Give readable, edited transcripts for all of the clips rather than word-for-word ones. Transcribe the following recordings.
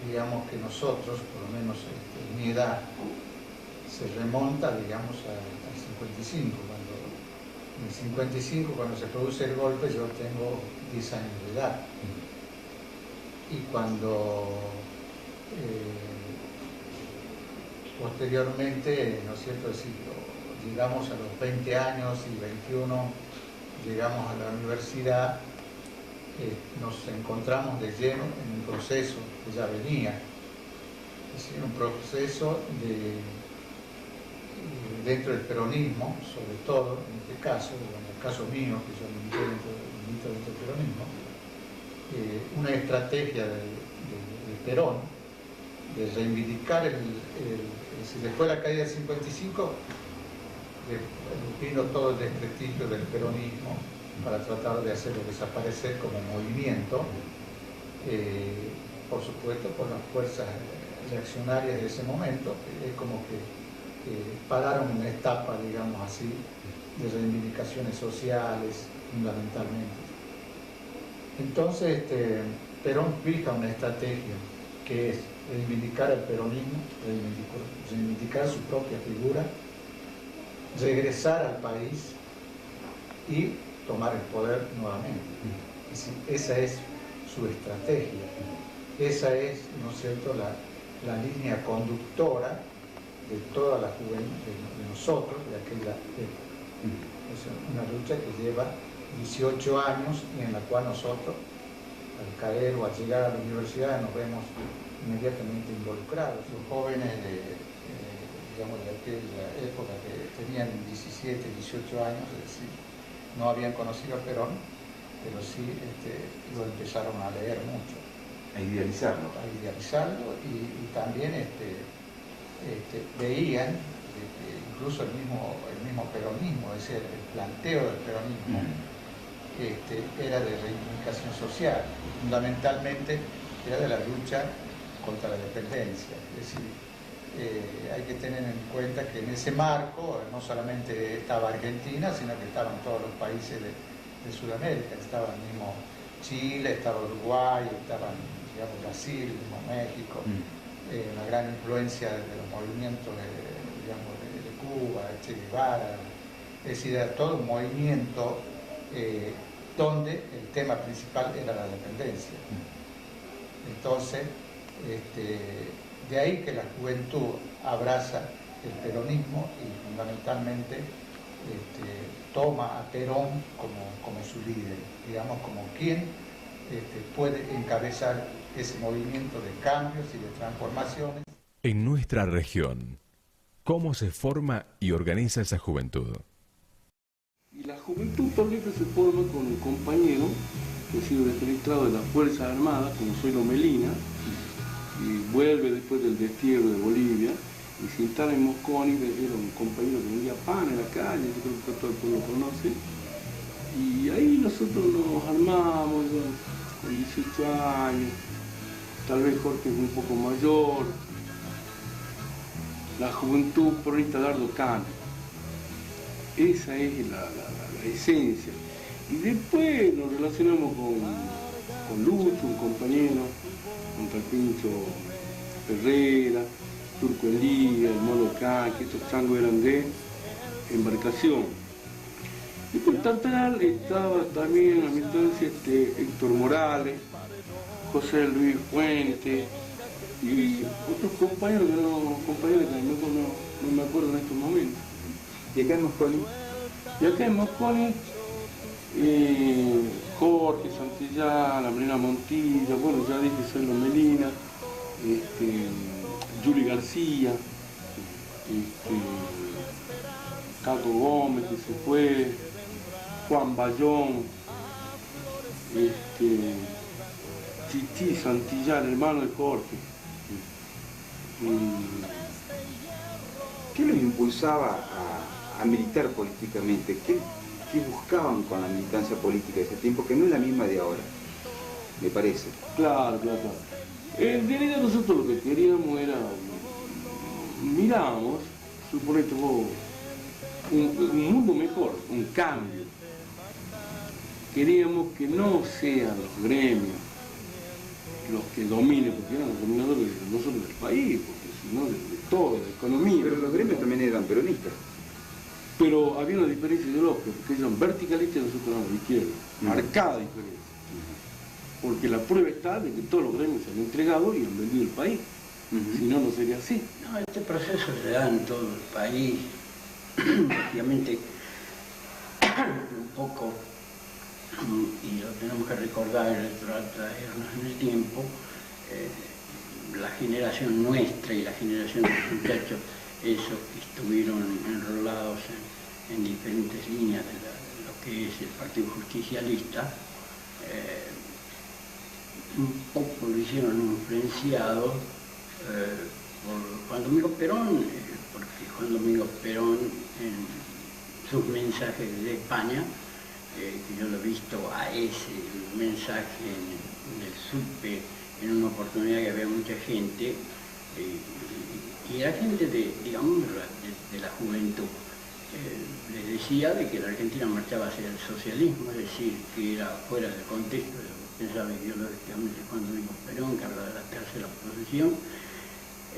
digamos que nosotros, por lo menos mi edad, se remonta, digamos, al 55. En el 55, cuando se produce el golpe, yo tengo 10 años de edad. Y cuando posteriormente, ¿no es cierto?, llegamos a los 20 años y 21, llegamos a la universidad, nos encontramos de lleno en un proceso que ya venía, es decir, un proceso dentro del peronismo, sobre todo en este caso, en el caso mío, que yo milito dentro del peronismo, una estrategia del Perón de reivindicar después de la caída del 55, vino todo el desprestigio del peronismo para tratar de hacerlo desaparecer como movimiento, por supuesto por las fuerzas reaccionarias de ese momento, es como que pararon una etapa, digamos así, de reivindicaciones sociales, fundamentalmente. Entonces, Perón fija una estrategia que es reivindicar el peronismo, reivindicar su propia figura, regresar al país y tomar el poder nuevamente. Es decir, esa es su estrategia, esa es, ¿no es cierto?, la línea conductora de toda la juventud, de nosotros, de aquella época. Es una lucha que lleva 18 años y en la cual nosotros, al caer o al llegar a la universidad, nos vemos inmediatamente involucrados. Los jóvenes digamos, de aquella época que tenían 17, 18 años, es decir, no habían conocido a Perón, pero sí lo empezaron a leer mucho. A idealizarlo. A idealizarlo y también veían incluso el mismo peronismo, es decir, el planteo del peronismo era de reivindicación social, fundamentalmente era de la lucha contra la dependencia. Es decir, hay que tener en cuenta que en ese marco no solamente estaba Argentina, sino que estaban todos los países de Sudamérica, estaba el mismo Chile, estaba Uruguay, estaban, digamos, Brasil, mismo México, la gran influencia de los movimientos de Cuba, de Che Guevara, es decir, era todo un movimiento donde el tema principal era la dependencia. Entonces, de ahí que la juventud abraza el peronismo y fundamentalmente toma a Perón como su líder, digamos, como quien puede encabezar ese movimiento de cambios y de transformaciones. En nuestra región, ¿cómo se forma y organiza esa juventud? Y la juventud por ejemplo se forma con un compañero que ha sido defenestrado de las Fuerzas Armadas, como Zoilo Melina, y vuelve después del destierro de Bolivia, y se instala en Mosconi, era un compañero que vendía pan en la calle, yo creo que todo el pueblo conoce, y ahí nosotros nos armamos, con 18 años, tal vez Jorge es un poco mayor, la juventud peronista Dardo Cano. Esa es la esencia. Y después nos relacionamos con Lucho, un compañero, con Carpincho Herrera, Turco Elía, el Mono Can, que estos changos eran de embarcación. Y por Tartaral estaba también a mi instancia Héctor Morales, José Luis Fuente y otros compañeros que no me acuerdo en estos momentos. ¿Y acá en Mosconi? Y acá en Mosconi, Jorge Santillana, Melina Montilla, bueno, ya dije Zoilo Melina, Juli García, Caco Gómez, que se fue, Juan Bayón, Chichi Santillán, hermano de Jorge. ¿Qué los impulsaba a militar políticamente? ¿Qué buscaban con la militancia política de ese tiempo, que no es la misma de ahora, me parece? Claro. En realidad nosotros lo que queríamos era, mirábamos, suponete vos, un mundo mejor, un cambio. Queríamos que no sean los gremios, los que dominen, porque eran los dominadores no solo del país, porque sino de toda la economía. Pero los gremios también eran peronistas. Pero había una diferencia ideológica, porque ellos eran verticalistas y nosotros éramos de izquierda, marcada diferencia. Porque la prueba está de que todos los gremios se han entregado y han vendido el país. Si no, no sería así. No, este proceso se da en todo el país, obviamente un poco, y lo tenemos que recordar y traernos en el tiempo, la generación nuestra y la generación de los muchachos, esos que estuvieron enrolados en diferentes líneas de lo que es el Partido Justicialista, un poco lo hicieron influenciados por Juan Domingo Perón, porque Juan Domingo Perón en sus mensajes de España, que yo lo he visto a ese mensaje en el SUPE, en una oportunidad que había mucha gente, y era gente digamos, de la juventud. Les decía de que la Argentina marchaba hacia el socialismo, es decir, que era fuera del contexto de lo que pensaba ideológicamente Juan Domingo Perón, que hablaba de la tercera posición.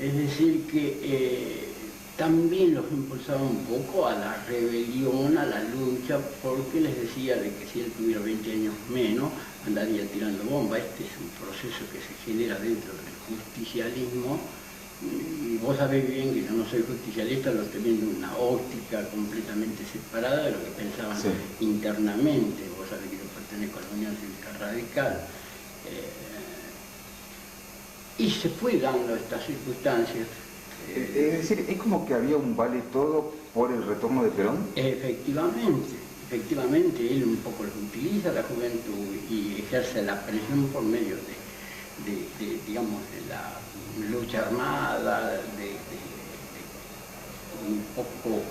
Es decir, que también los impulsaba un poco a la rebelión, a la lucha, porque les decía de que si él tuviera 20 años menos, andaría tirando bomba. Este es un proceso que se genera dentro del justicialismo, y vos sabés bien que yo no soy justicialista, lo estoy viendo en una óptica completamente separada de lo que pensaban internamente. Vos sabés que yo pertenezco a la Unión Cívica Radical. Y se fue dando estas circunstancias. Es decir, es como que había un vale todo por el retorno de Perón. Efectivamente, él un poco los utiliza, la juventud, y ejerce la presión por medio digamos, de la lucha armada, de un poco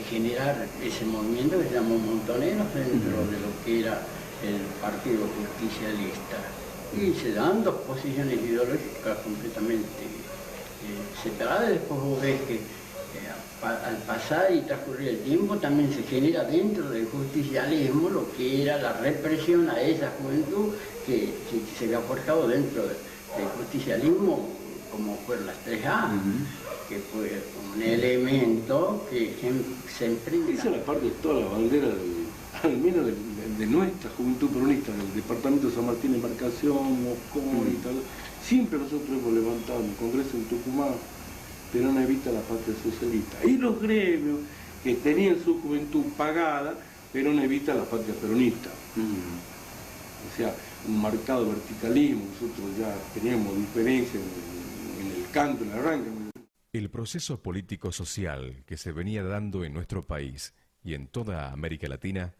generar ese movimiento que se llamó Montoneros dentro de lo que era el Partido Justicialista. Y se dan dos posiciones ideológicas completamente separadas. Después vos ves que al pasar y transcurrir el tiempo también se genera dentro del justicialismo lo que era la represión a esa juventud que se había forjado dentro del justicialismo, como fueron las 3A, que fue un elemento que se emprende. Esa es la parte de toda la bandera, al menos de nuestra juventud peronista, del departamento de San Martín, Embarcación, Moscón y tal. Siempre nosotros hemos levantado en el Congreso en Tucumán: Perón evita la patria socialista. Y los gremios que tenían su juventud pagada, Perón evita la patria peronista. O sea, un marcado verticalismo. Nosotros ya teníamos diferencia en el canto, en el arranque. El proceso político-social que se venía dando en nuestro país y en toda América Latina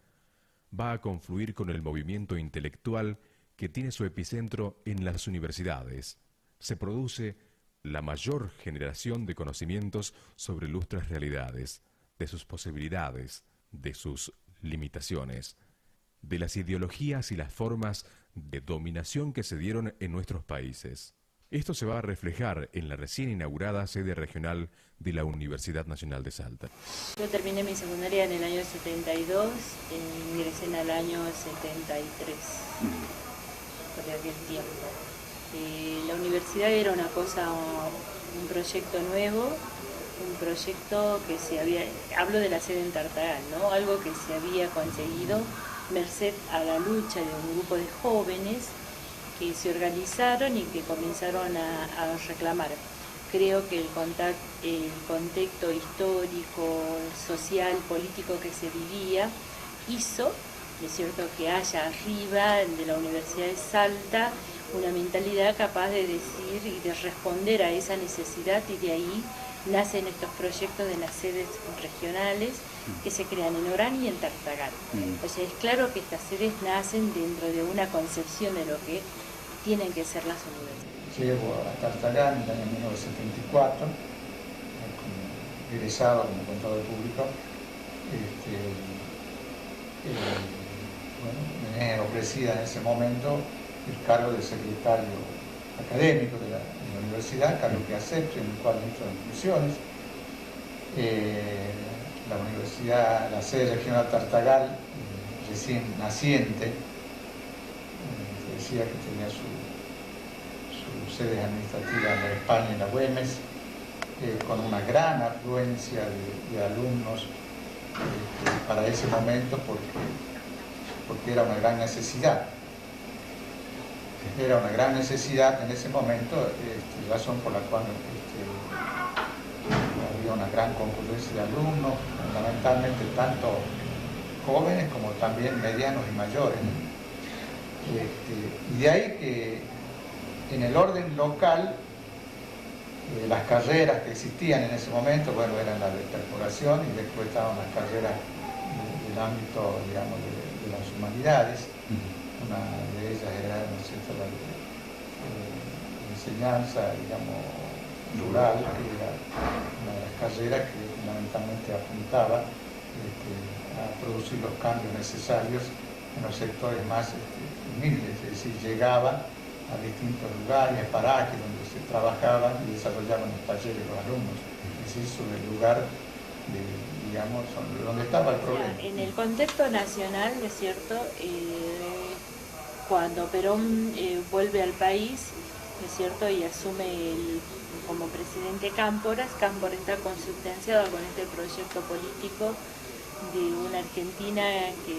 va a confluir con el movimiento intelectual que tiene su epicentro en las universidades. Se produce la mayor generación de conocimientos sobre lustras realidades, de sus posibilidades, de sus limitaciones, de las ideologías y las formas de dominación que se dieron en nuestros países. Esto se va a reflejar en la recién inaugurada sede regional de la Universidad Nacional de Salta. Yo terminé mi secundaria en el año 72 e ingresé en el año 73, por aquel tiempo. La universidad era una cosa, un proyecto nuevo, un proyecto que se había, hablo de la sede en Tartagal, ¿no? Algo que se había conseguido merced a la lucha de un grupo de jóvenes que se organizaron y que comenzaron a reclamar. Creo que el contexto histórico, social, político que se vivía hizo, es cierto, que haya arriba de la Universidad de Salta una mentalidad capaz de decir y de responder a esa necesidad, y de ahí nacen estos proyectos de las sedes regionales que se crean en Orán y en Tartagal. O sea, es claro que estas sedes nacen dentro de una concepción de lo que tienen que ser las universidades. Llego a Tartagal en el año 1974, como egresado como contador público. Bueno, me ofrecida en ese momento el cargo de secretario académico de la universidad, cargo que acepto, en el cual entro en funciones. La universidad, la sede regional Tartagal, recién naciente, decía que tenía sedes administrativas en la España y la Güemes, con una gran afluencia de alumnos para ese momento, porque era una gran necesidad. Era una gran necesidad en ese momento, razón por la cual había una gran concurrencia de alumnos, fundamentalmente tanto jóvenes como también medianos y mayores. Y de ahí que en el orden local, las carreras que existían en ese momento, bueno, eran las de perforación y después estaban las carreras del ámbito, digamos, de las humanidades. Una de ellas era, ¿no es cierto?, la enseñanza, digamos, rural, que era una de las carreras que fundamentalmente apuntaba a producir los cambios necesarios en los sectores más humildes, es decir, llegaba a distintos lugares, parajes donde se trabajaban y desarrollaban los talleres de los alumnos, es decir, sobre el lugar de, digamos, donde estaba el problema. En el contexto nacional, ¿no es cierto?, cuando Perón vuelve al país, ¿no es cierto?, y asume como presidente Cámpora está consubstanciado con este proyecto político de una Argentina que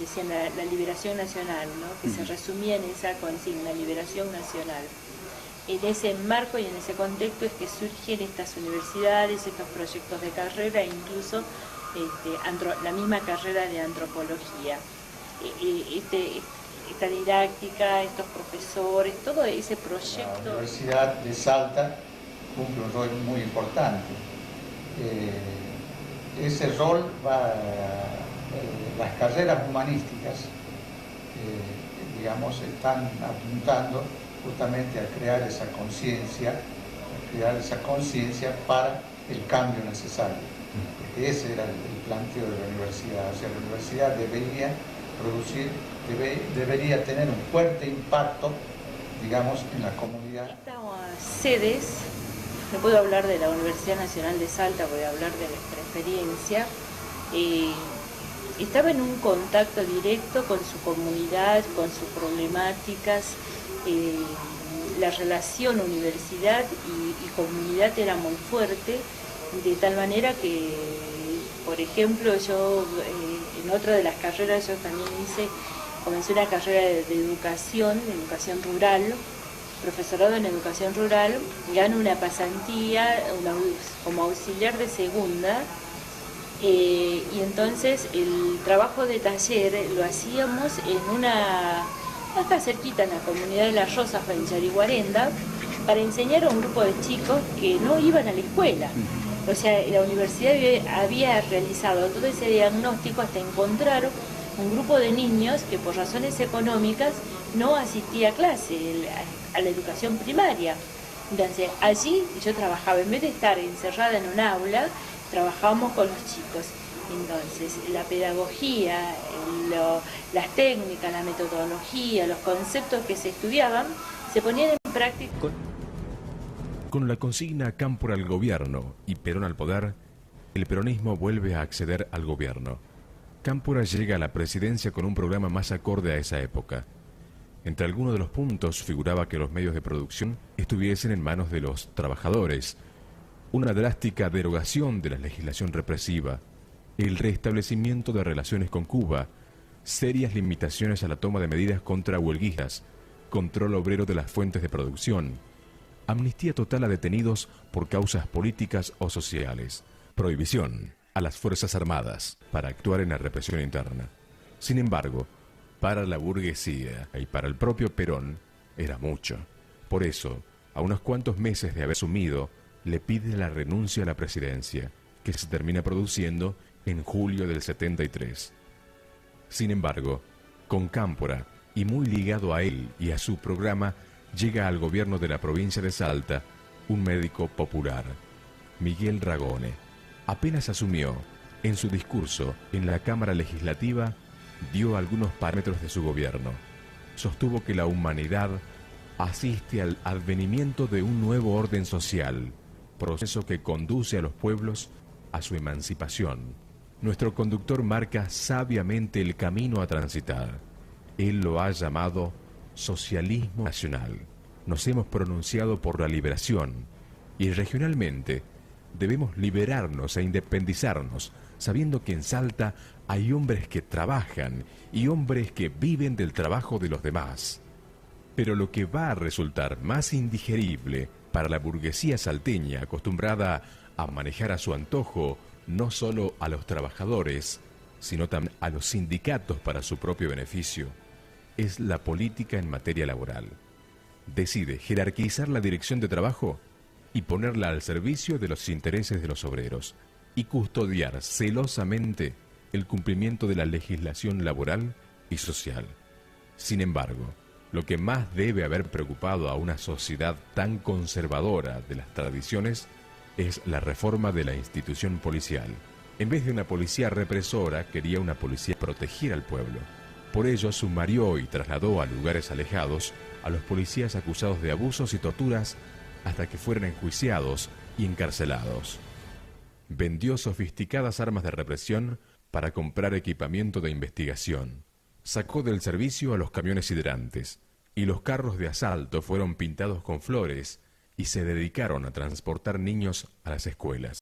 decían la liberación nacional, ¿no?, que se resumía en esa consigna, liberación nacional. En ese marco y en ese contexto es que surgen estas universidades, estos proyectos de carrera, e incluso la misma carrera de antropología. Esta didáctica, estos profesores, todo ese proyecto. La Universidad de Salta cumple un rol muy importante. Ese rol las carreras humanísticas, digamos, están apuntando justamente a crear esa conciencia para el cambio necesario. Porque ese era el planteo de la universidad. O sea, la universidad debería tener un fuerte impacto, digamos, en la comunidad. Estas sedes, no puedo hablar de la Universidad Nacional de Salta, voy a hablar de nuestra experiencia, estaba en un contacto directo con su comunidad, con sus problemáticas. La relación universidad y comunidad era muy fuerte, de tal manera que, por ejemplo, yo en otra de las carreras yo también comencé una carrera de educación rural, profesorado en educación rural, gano una pasantía como auxiliar de segunda, y entonces el trabajo de taller lo hacíamos acá cerquita en la comunidad de Las Rosas, en Chariguarenda, para enseñar a un grupo de chicos que no iban a la escuela. O sea, la universidad había realizado todo ese diagnóstico hasta encontrar un grupo de niños que por razones económicas no asistía a clase, a la educación primaria. Entonces, allí yo trabajaba, en vez de estar encerrada en un aula, trabajábamos con los chicos. Entonces, la pedagogía, las técnicas, la metodología, los conceptos que se estudiaban, se ponían en práctica. Con la consigna Cámpora al gobierno y Perón al poder, el peronismo vuelve a acceder al gobierno. Cámpora llega a la presidencia con un programa más acorde a esa época. Entre algunos de los puntos figuraba que los medios de producción estuviesen en manos de los trabajadores, una drástica derogación de la legislación represiva, el restablecimiento de relaciones con Cuba, serias limitaciones a la toma de medidas contra huelguistas, control obrero de las fuentes de producción, amnistía total a detenidos por causas políticas o sociales, prohibición a las Fuerzas Armadas para actuar en la represión interna. Sin embargo, para la burguesía y para el propio Perón era mucho. Por eso, a unos cuantos meses de haber asumido, le pide la renuncia a la presidencia, que se termina produciendo en julio del 73. Sin embargo, con Cámpora, y muy ligado a él y a su programa, llega al gobierno de la provincia de Salta un médico popular, Miguel Ragone. Apenas asumió, en su discurso en la Cámara Legislativa, dio algunos parámetros de su gobierno. Sostuvo que la humanidad asiste al advenimiento de un nuevo orden social, proceso que conduce a los pueblos a su emancipación. Nuestro conductor marca sabiamente el camino a transitar. Él lo ha llamado socialismo nacional. nos hemos pronunciado por la liberación y regionalmente debemos liberarnos e independizarnos, sabiendo que en Salta hay hombres que trabajan y hombres que viven del trabajo de los demás. Pero lo que va a resultar más indigerible para la burguesía salteña acostumbrada a manejar a su antojo no solo a los trabajadores, sino también a los sindicatos para su propio beneficio, es la política en materia laboral. Decide jerarquizar la dirección de trabajo y ponerla al servicio de los intereses de los obreros y custodiar celosamente el cumplimiento de la legislación laboral y social. Sin embargo, lo que más debe haber preocupado a una sociedad tan conservadora de las tradiciones es la reforma de la institución policial. En vez de una policía represora, quería una policía que protegiera al pueblo. Por ello, sumarió y trasladó a lugares alejados a los policías acusados de abusos y torturas hasta que fueran enjuiciados y encarcelados. Vendió sofisticadas armas de represión para comprar equipamiento de investigación. Sacó del servicio a los camiones hidrantes y los carros de asalto fueron pintados con flores y se dedicaron a transportar niños a las escuelas.